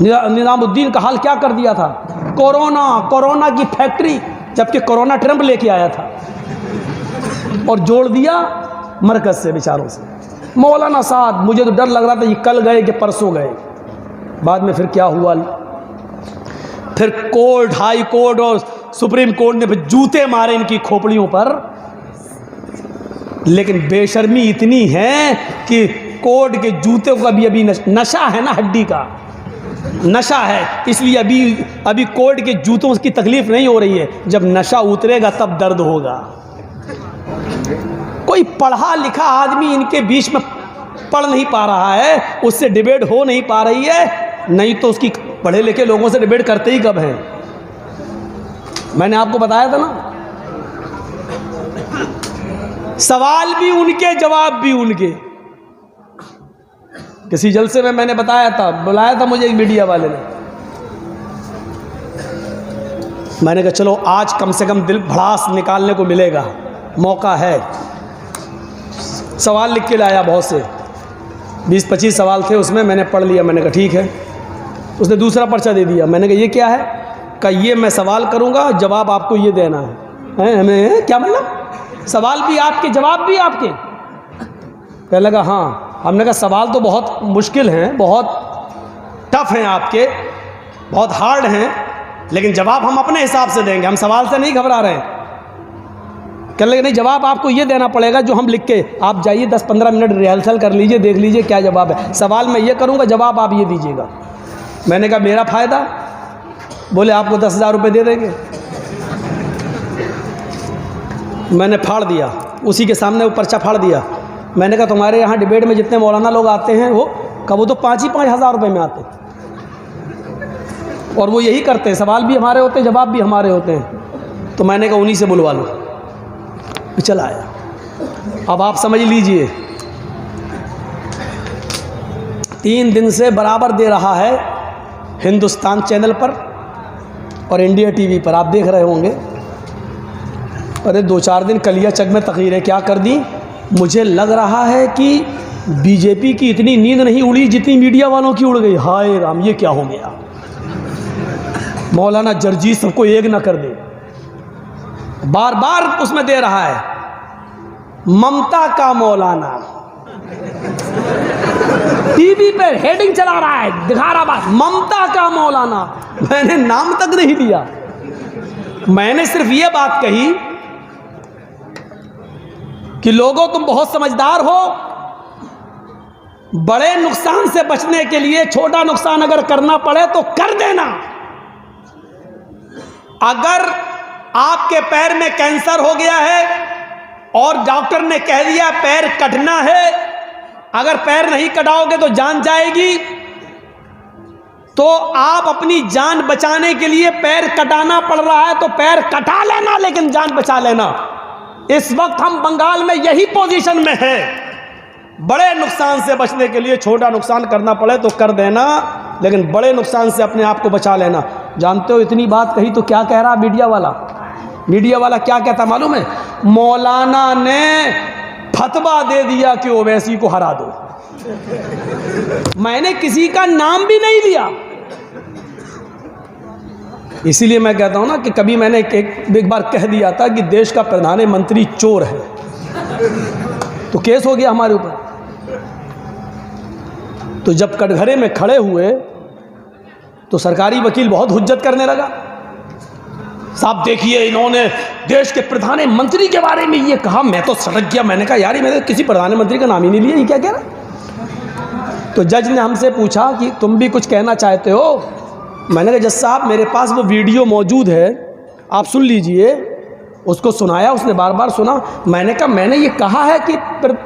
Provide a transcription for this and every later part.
निजामुद्दीन का हाल क्या कर दिया था, कोरोना की फैक्ट्री, जबकि कोरोना ट्रंप लेके आया था और जोड़ दिया मरकज से बेचारों से। मौलाना साहब, मुझे तो डर लग रहा था ये कल गए कि परसों गए, बाद में फिर क्या हुआ, फिर कोर्ट, हाई कोर्ट और सुप्रीम कोर्ट ने फिर जूते मारे इनकी खोपड़ियों पर। लेकिन बेशर्मी इतनी है कि कोर्ट के जूते को अभी नशा है ना, हड्डी का नशा है, इसलिए अभी कोर्ट के जूतों की तकलीफ नहीं हो रही है। जब नशा उतरेगा तब दर्द होगा। कोई पढ़ा लिखा आदमी इनके बीच में पढ़ नहीं पा रहा है, उससे डिबेट हो नहीं पा रही है, नहीं तो उसकी पढ़े लिखे लोगों से डिबेट करते ही कब हैं। मैंने आपको बताया था ना, सवाल भी उनके जवाब भी उनके। किसी जलसे में मैंने बताया था, बुलाया था मुझे एक मीडिया वाले ने, मैंने कहा चलो आज कम से कम दिल भड़ास निकालने को मिलेगा, मौका है। सवाल लिख के लाया बहुत से, 20-25 सवाल थे उसमें, मैंने पढ़ लिया। मैंने कहा ठीक है। उसने दूसरा पर्चा दे दिया। मैंने कहा ये क्या है? कहा ये मैं सवाल करूंगा, जवाब आपको ये देना है। हमें क्या मतलब? सवाल भी आपके, जवाब भी आपके? कहने लगा हाँ। हमने कहा सवाल तो बहुत मुश्किल हैं, बहुत टफ हैं आपके, बहुत हार्ड हैं, लेकिन जवाब हम अपने हिसाब से देंगे, हम सवाल से नहीं घबरा रहे हैं। कहने लगे नहीं, जवाब आपको ये देना पड़ेगा जो हम लिख के, आप जाइए 10-15 मिनट रिहर्सल कर लीजिए, देख लीजिए क्या जवाब है। सवाल मैं ये करूँगा, जवाब आप ये दीजिएगा। मैंने कहा मेरा फ़ायदा? बोले आपको 10,000 रुपये दे देंगे। मैंने फाड़ दिया, उसी के सामने वो पर्चा फाड़ दिया। मैंने कहा तुम्हारे यहाँ डिबेट में जितने मौलाना लोग आते हैं वो तो 5,000 रुपये में आते हैं, और वो यही करते हैं, सवाल भी हमारे होते हैं, जवाब भी हमारे होते हैं। तो मैंने कहा उन्हीं से बुलवा लो। चला आया। अब आप समझ लीजिए, 3 दिन से बराबर दे रहा है हिंदुस्तान चैनल पर और इंडिया टीवी पर, आप देख रहे होंगे। अरे 2-4 दिन कलियाचक में तकरीरें क्या कर दी। मुझे लग रहा है कि बीजेपी की इतनी नींद नहीं उड़ी जितनी मीडिया वालों की उड़ गई। हाय राम, ये क्या हो गया? मौलाना जर्जी सबको एक ना कर दे, बार बार उसमें दे रहा है ममता का मौलाना। टीवी पे हेडिंग चला रहा है, दिखा रहा बात ममता का मौलाना। मैंने नाम तक नहीं दिया, मैंने सिर्फ ये बात कही कि लोगों तुम बहुत समझदार हो, बड़े नुकसान से बचने के लिए छोटा नुकसान अगर करना पड़े तो कर देना। अगर आपके पैर में कैंसर हो गया है और डॉक्टर ने कह दिया पैर कटना है, अगर पैर नहीं कटाओगे तो जान जाएगी, तो आप अपनी जान बचाने के लिए पैर कटाना पड़ रहा है तो पैर कटा लेना, लेकिन जान बचा लेना। इस वक्त हम बंगाल में यही पोजीशन में है। बड़े नुकसान से बचने के लिए छोटा नुकसान करना पड़े तो कर देना, लेकिन बड़े नुकसान से अपने आप को बचा लेना। जानते हो इतनी बात कही तो क्या कह रहा मीडिया वाला? मीडिया वाला क्या कहता मालूम है? मौलाना ने फतवा दे दिया कि ओवैसी को हरा दो। मैंने किसी का नाम भी नहीं लिया। इसीलिए मैं कहता हूं ना कि कभी मैंने एक बार कह दिया था कि देश का प्रधानमंत्री चोर है, तो केस हो गया हमारे ऊपर। तो जब कटघरे में खड़े हुए तो सरकारी वकील बहुत हुज्जत करने लगा। साहब देखिए, इन्होंने देश के प्रधानमंत्री के बारे में ये कहा। मैं तो सड़क गया, मैंने कहा यार मैंने किसी प्रधानमंत्री का नाम ही नहीं लिया, ये क्या कह रहा? तो जज ने हमसे पूछा कि तुम भी कुछ कहना चाहते हो? मैंने कहा जज साहब मेरे पास वो वीडियो मौजूद है, आप सुन लीजिए। उसको सुनाया, उसने बार बार सुना। मैंने कहा मैंने ये कहा है कि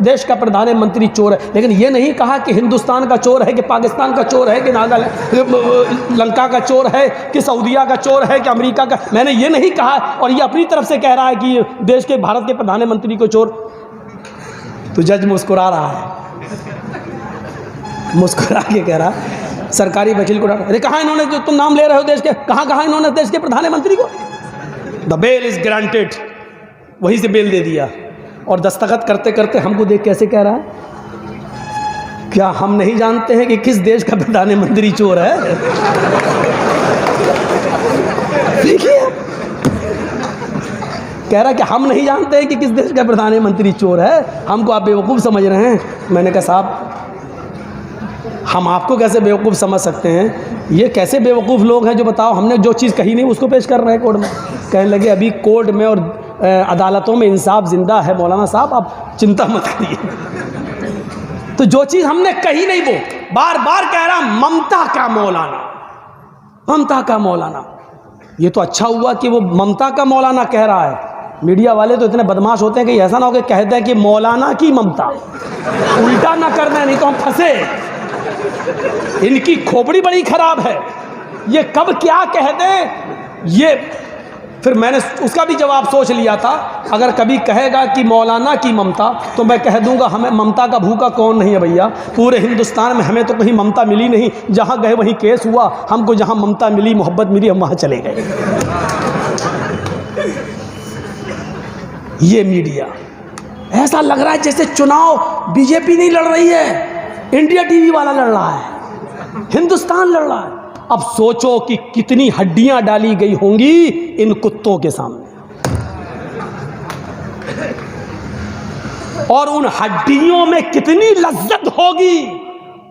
देश का प्रधानमंत्री चोर है, लेकिन ये नहीं कहा कि हिंदुस्तान का चोर है, कि पाकिस्तान का चोर है, कि नागालैंड लंका का चोर है, कि सऊदीया का चोर है, कि अमेरिका का। मैंने ये नहीं कहा, और ये अपनी तरफ से कह रहा है कि देश के, भारत के प्रधानमंत्री को चोर। तो जज मुस्कुरा रहा है, मुस्कुरा के कह रहा, सरकारी वकील को डांटा, अरे कहाँ इन्होंने, जो तुम नाम ले रहे हो देश के, कहाँ इन्होंने देश के प्रधानमंत्री को? द बेल इज ग्रांटेड, वहीं से बेल दे दिया। और दस्तखत करते करते हमको देख कैसे कह रहा है, क्या हम नहीं जानते हैं कि किस देश का प्रधानमंत्री चोर है? देखिए, कह रहा कि हम नहीं जानते हैं कि किस देश का प्रधानमंत्री चोर है, हमको आप बेवकूफ़ समझ रहे हैं। मैंने कहा साहब, हम आपको कैसे बेवकूफ़ समझ सकते हैं? ये कैसे बेवकूफ़ लोग हैं जो बताओ, हमने जो चीज़ कही नहीं उसको पेश कर रहे हैं कोर्ट में। कहने लगे अभी कोर्ट में और अदालतों में इंसाफ जिंदा है मौलाना साहब, आप चिंता मत करिए। तो जो चीज़ हमने कही नहीं वो बार बार कह रहा ममता का मौलाना, ममता का मौलाना। ये तो अच्छा हुआ कि वो ममता का मौलाना कह रहा है। मीडिया वाले तो इतने बदमाश होते हैं कि ऐसा ना हो कि कह दें कि मौलाना की ममता, उल्टा ना कर दें, नहीं तो हम फंसे। इनकी खोपड़ी बड़ी खराब है, ये कब क्या कह दें। ये फिर मैंने उसका भी जवाब सोच लिया था, अगर कभी कहेगा कि मौलाना की ममता तो मैं कह दूंगा हमें ममता का भूखा कौन नहीं है भैया। पूरे हिंदुस्तान में हमें तो कहीं ममता मिली नहीं, जहाँ गए वहीं केस हुआ। हमको जहाँ ममता मिली, मोहब्बत मिली, हम वहाँ चले गए। ये मीडिया ऐसा लग रहा है जैसे चुनाव बीजेपी नहीं लड़ रही है, इंडिया टीवी वाला लड़ रहा है, हिंदुस्तान लड़ रहा है। अब सोचो कि कितनी हड्डियां डाली गई होंगी इन कुत्तों के सामने, और उन हड्डियों में कितनी लज्जत होगी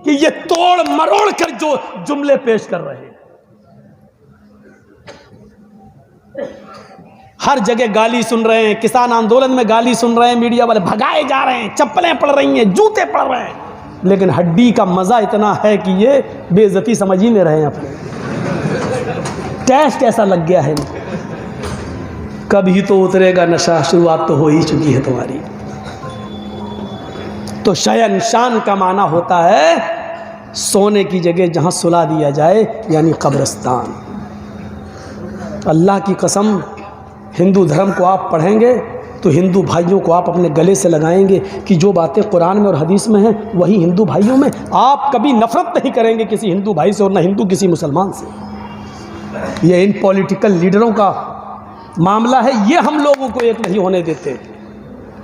कि ये तोड़ मरोड़ कर जो जुमले पेश कर रहे हैं। हर जगह गाली सुन रहे हैं, किसान आंदोलन में गाली सुन रहे हैं, मीडिया वाले भगाए जा रहे हैं, चप्पलें पड़ रही हैं, जूते पड़ रहे हैं, लेकिन हड्डी का मजा इतना है कि ये बेइज्जती समझ ही नहीं रहे हैं अपने। टेस्ट ऐसा लग गया है, कभी तो उतरेगा नशा, शुरुआत तो हो ही चुकी है तुम्हारी। तो शयनशान का माना होता है सोने की जगह जहां सुला दिया जाए, यानी कब्रिस्तान। अल्लाह की कसम, हिंदू धर्म को आप पढ़ेंगे तो हिंदू भाइयों को आप अपने गले से लगाएंगे कि जो बातें कुरान में और हदीस में हैं वही हिंदू भाइयों में। आप कभी नफरत नहीं करेंगे किसी हिंदू भाई से, और ना हिंदू किसी मुसलमान से। ये इन पॉलिटिकल लीडरों का मामला है, ये हम लोगों को एक नहीं होने देते।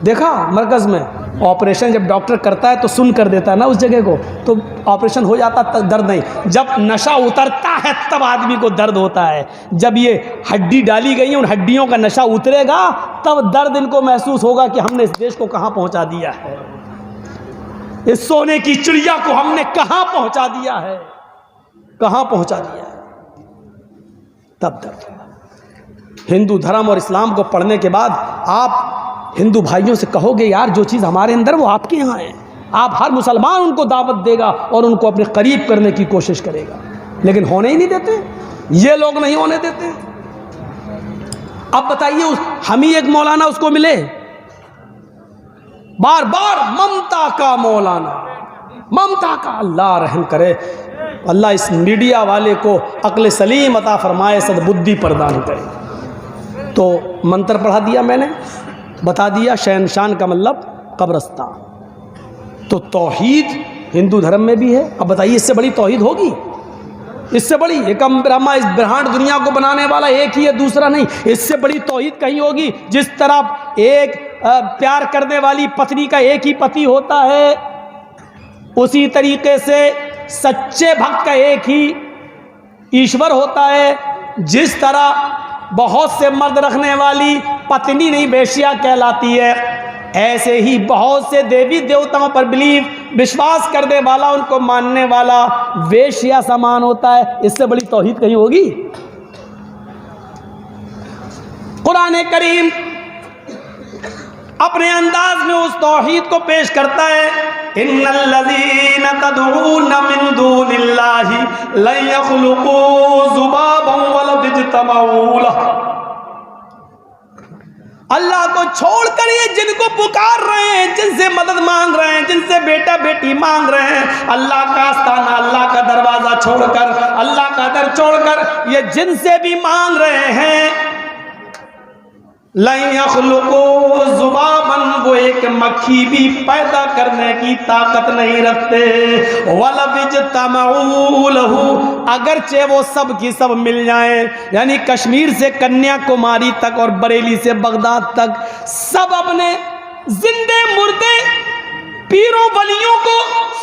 देखा मरकज़ में ऑपरेशन जब डॉक्टर करता है तो सुन कर देता है ना उस जगह को, तो ऑपरेशन हो जाता, दर्द नहीं। जब नशा उतरता है तब आदमी को दर्द होता है। जब ये हड्डी डाली गई है, उन हड्डियों का नशा उतरेगा तब दर्द इनको महसूस होगा कि हमने इस देश को कहाँ पहुँचा दिया है, इस सोने की चिड़िया को हमने कहाँ पहुँचा दिया है, कहाँ पहुँचा दिया है, तब दर्द। हिंदू धर्म और इस्लाम को पढ़ने के बाद आप हिंदू भाइयों से कहोगे यार जो चीज़ हमारे अंदर वो आपके यहाँ है। आप हर मुसलमान उनको दावत देगा और उनको अपने करीब करने की कोशिश करेगा, लेकिन होने ही नहीं देते, ये लोग नहीं होने देते। अब बताइए हम ही एक मौलाना उसको मिले, बार बार ममता का मौलाना, ममता का। अल्लाह रहम करे, अल्लाह इस मीडिया वाले को अक्ल सलीम अता फरमाए, सद्बुद्धि प्रदान करे। तो मंत्र पढ़ा दिया मैंने, बता दिया शहनशान का मतलब कब्रिस्तान। तो तौहीद हिंदू धर्म में भी है। अब बताइए इससे बड़ी तौहीद होगी? इससे बड़ी, एकम ब्रह्मा, इस ब्रह्मांड दुनिया को बनाने वाला एक ही है, दूसरा नहीं। इससे बड़ी तौहीद कहीं होगी? जिस तरह एक प्यार करने वाली पत्नी का एक ही पति होता है, उसी तरीके से सच्चे भक्त का एक ही ईश्वर होता है। जिस तरह बहुत से मर्द रखने वाली पत्नी नहीं बेशिया कहलाती है, ऐसे ही बहुत से देवी देवताओं पर विश्वास करने वाला, उनको मानने वाला वेश्या समान होता है। इससे बड़ी तौहीद कहीं होगी? कुरान करीम अपने अंदाज में उस तौहीद को पेश करता है, इन्नल्लज़ीना तदऊना मिन दूनिल्लाहि लन यख़्लुक़ू ज़ुबाबन वला यज्तमऊ लह। अल्लाह को छोड़कर ये जिनको पुकार रहे हैं, जिनसे मदद मांग रहे हैं, जिनसे बेटा बेटी मांग रहे हैं, अल्लाह का आस्ताना, अल्लाह का दरवाजा छोड़कर, अल्लाह का दर छोड़कर ये जिनसे भी मांग रहे हैं, लन यख़्लुक़ू ज़ुबाबन, वो एक मक्खी भी पैदा करने की ताकत नहीं रखते। वला यज्तमऊ लहू, अगरचे वो सब की सब मिल जाएं, यानी कश्मीर से कन्याकुमारी तक और बरेली से बगदाद तक सब अपने जिंदे मुर्दे पीरों वलियों को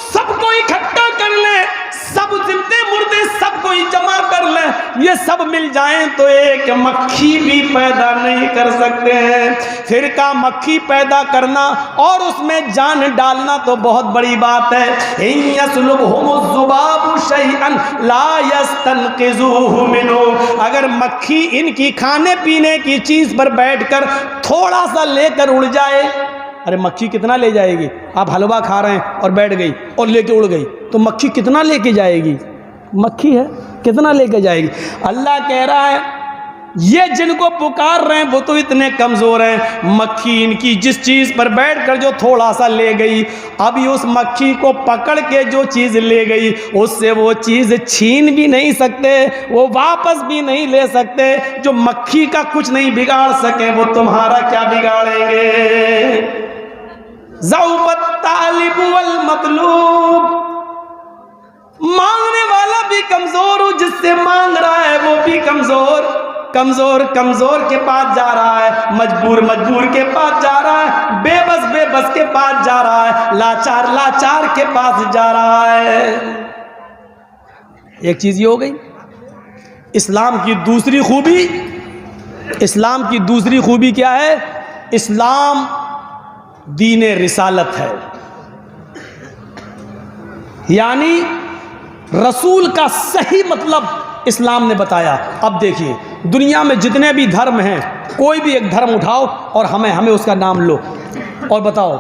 सबको इकट्ठा कर ले, सब जिंदे मुर्दे सबको ही जमा कर ले, ये सब मिल जाएं तो एक मक्खी भी पैदा नहीं कर सकते हैं। फिर का मक्खी पैदा करना और उसमें जान डालना तो बहुत बड़ी बात है। इन यस्लुबहुमुज़्ज़ुबाबु शैअन ला यस्तनक़िज़ूहु मिन्हु, अगर मक्खी इनकी खाने पीने की चीज पर बैठकर थोड़ा सा लेकर उड़ जाए, अरे मक्खी कितना ले जाएगी? आप हलवा खा रहे हैं और बैठ गई और लेके उड़ गई, तो मक्खी कितना लेके जाएगी? मक्खी है, कितना लेके जाएगी? अल्लाह कह रहा है ये जिनको पुकार रहे हैं वो तो इतने कमजोर हैं, मक्खी इनकी जिस चीज पर बैठकर जो थोड़ा सा ले गई, अभी उस मक्खी को पकड़ के जो चीज ले गई उससे वो चीज छीन भी नहीं सकते, वो वापस भी नहीं ले सकते। जो मक्खी का कुछ नहीं बिगाड़ सके वो तुम्हारा क्या बिगाड़ेंगे? ज़ौफ़त तालिब वल मतलूब, मांगने वाला भी कमजोर हो, जिससे मांग रहा है वो भी कमजोर, कमजोर कमजोर के पास जा रहा है, मजबूर मजबूर के पास जा रहा है, बेबस बेबस के पास जा रहा है, लाचार लाचार के पास जा रहा है। एक चीज ये हो गई। इस्लाम की दूसरी खूबी, इस्लाम की दूसरी खूबी क्या है? इस्लाम दीन रिसालत है, यानी रसूल का सही मतलब इस्लाम ने बताया। अब देखिए दुनिया में जितने भी धर्म हैं, कोई भी एक धर्म उठाओ और हमें उसका नाम लो और बताओ,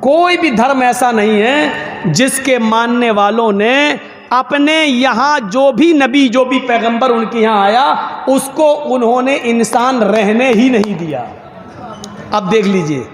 कोई भी धर्म ऐसा नहीं है जिसके मानने वालों ने अपने यहाँ जो भी नबी जो भी पैगंबर उनके यहाँ आया उसको उन्होंने इंसान रहने ही नहीं दिया। अब देख लीजिए